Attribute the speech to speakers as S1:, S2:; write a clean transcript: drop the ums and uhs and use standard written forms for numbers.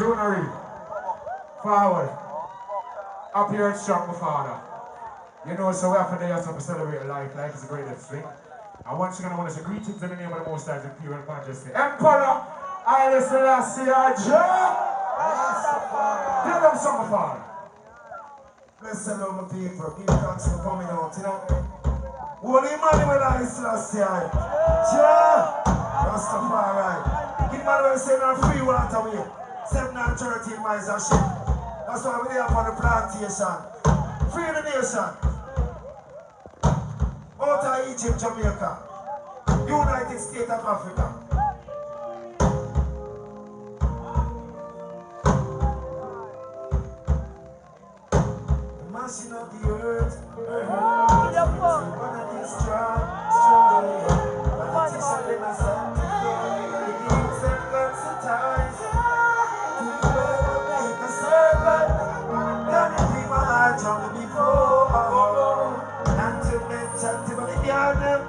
S1: Junior Reid. Forward. Up here and strong, my father. You know, so we have to do something to celebrate life. Life is the greatest thing. And once again, I want to say greetings in the name of the Most High Imperial Majesty. Emperor, Haile Selassie JA. Tell them something, father.
S2: Bless the Lord, my people. Give thanks for coming out, you know. Holy Emmanuel Haile Selassie JA. Rastafari. Give Emmanuel saying on free water way. 713 miles of ship. That's why we're here on the plantation. Free the nation. Out of Egypt, Jamaica. United States of Africa. The mashing of the earth. One of these strong. Politicians, they must have to go. The kings and guns and ties. Jungle before, and to mention to the garden,